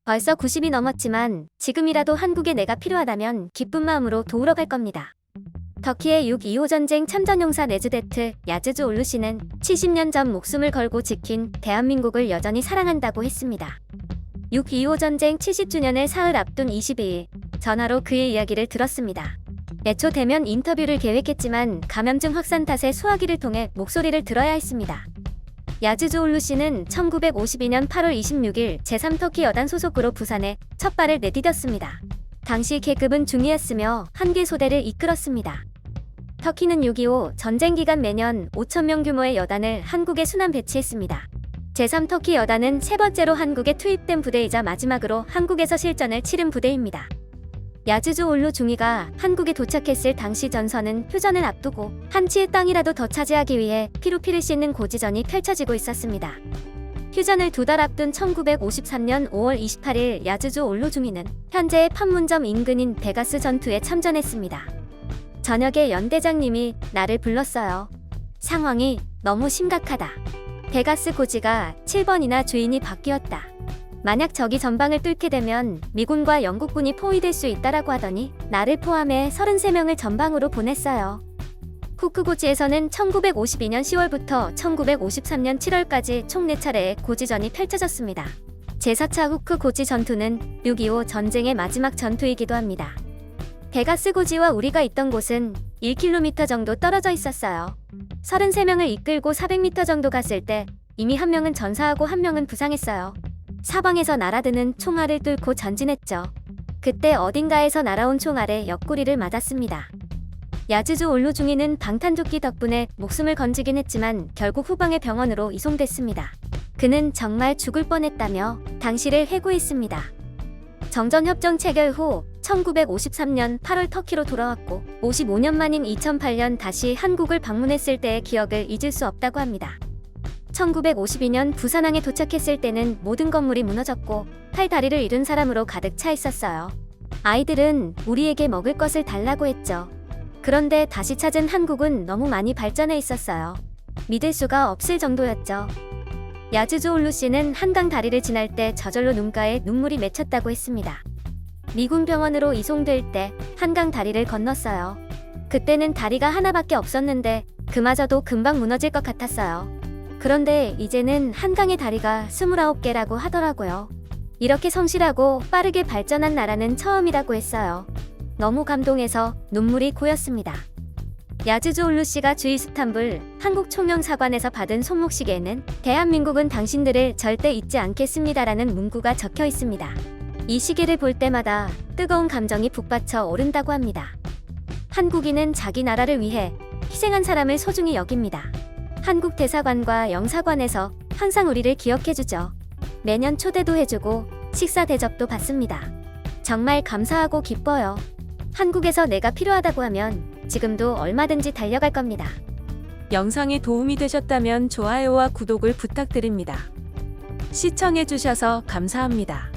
벌써 90이 넘었지만 지금이라도 한국에 내가 필요하다면 기쁜 마음으로 도우러 갈 겁니다. 터키의 6.25 전쟁 참전용사 네즈데트 야즈주 올루 씨는 70년 전 목숨을 걸고 지킨 대한민국을 여전히 사랑한다고 했습니다. 6.25 전쟁 70주년을 사흘 앞둔 22일, 전화로 그의 이야기를 들었습니다. 애초 대면 인터뷰를 계획했지만 감염증 확산 탓에 소화기를 통해 목소리를 들어야 했습니다. 야즈주 올루 씨는 1952년 8월 26일 제3터키 여단 소속으로 부산에 첫 발을 내디뎠습니다. 당시 계급은 중위였으며 한개 소대를 이끌었습니다. 터키는 6.25 전쟁 기간 매년 5,000명 규모의 여단을 한국에 순환 배치했습니다. 제3터키 여단은 세 번째로 한국에 투입된 부대이자 마지막으로 한국에서 실전을 치른 부대입니다. 야즈주 올루 중위가 한국에 도착했을 당시 전선은 휴전을 앞두고 한치의 땅이라도 더 차지하기 위해 피로 피를 씻는 고지전이 펼쳐지고 있었습니다. 휴전을 2달 앞둔 1953년 5월 28일 야즈주 올루 중위는 현재의 판문점 인근인 베가스 전투에 참전했습니다. 저녁에 연대장님이 나를 불렀어요. 상황이 너무 심각하다. 베가스 고지가 7번이나 주인이 바뀌었다. 만약 적이 전방을 뚫게 되면 미군과 영국군이 포위될 수 있다라고 하더니 나를 포함해 33명을 전방으로 보냈어요. 후크고지에서는 1952년 10월부터 1953년 7월까지 총 4차례의 고지전이 펼쳐졌습니다. 제4차 후크고지 전투는 6.25 전쟁의 마지막 전투이기도 합니다. 베가스 고지와 우리가 있던 곳은 1km 정도 떨어져 있었어요. 33명을 이끌고 400m 정도 갔을 때 이미 한 명은 전사하고 한 명은 부상했어요. 사방에서 날아드는 총알을 뚫고 전진했죠. 그때 어딘가에서 날아온 총알에 옆구리를 맞았습니다. 야즈주 올루 중위는 방탄조끼 덕분에 목숨을 건지긴 했지만 결국 후방의 병원으로 이송됐습니다. 그는 정말 죽을 뻔했다며 당시를 회고했습니다. 정전협정 체결 후 1953년 8월 터키로 돌아왔고 55년 만인 2008년 다시 한국을 방문했을 때의 기억을 잊을 수 없다고 합니다. 1952년 부산항에 도착했을 때는 모든 건물이 무너졌고 팔 다리를 잃은 사람으로 가득 차 있었어요. 아이들은 우리에게 먹을 것을 달라고 했죠. 그런데 다시 찾은 한국은 너무 많이 발전해 있었어요. 믿을 수가 없을 정도였죠. 야즈주 올루 씨는 한강 다리를 지날 때 저절로 눈가에 눈물이 맺혔다고 했습니다. 미군 병원으로 이송될 때 한강 다리를 건넜어요. 그때는 다리가 하나밖에 없었는데 그마저도 금방 무너질 것 같았어요. 그런데 이제는 한강의 다리가 29개라고 하더라고요. 이렇게 성실하고 빠르게 발전한 나라는 처음이라고 했어요. 너무 감동해서 눈물이 고였습니다. 야즈주 올루 씨가 주이 스탄불 한국총영사관에서 받은 손목시계에는 대한민국은 당신들을 절대 잊지 않겠습니다라는 문구가 적혀 있습니다. 이 시계를 볼 때마다 뜨거운 감정이 북받쳐 오른다고 합니다. 한국인은 자기 나라를 위해 희생한 사람을 소중히 여깁니다. 한국 대사관과 영사관에서 항상 우리를 기억해주죠. 매년 초대도 해주고 식사 대접도 받습니다. 정말 감사하고 기뻐요. 한국에서 내가 필요하다고 하면 지금도 얼마든지 달려갈 겁니다. 영상이 도움이 되셨다면 좋아요와 구독을 부탁드립니다. 시청해주셔서 감사합니다.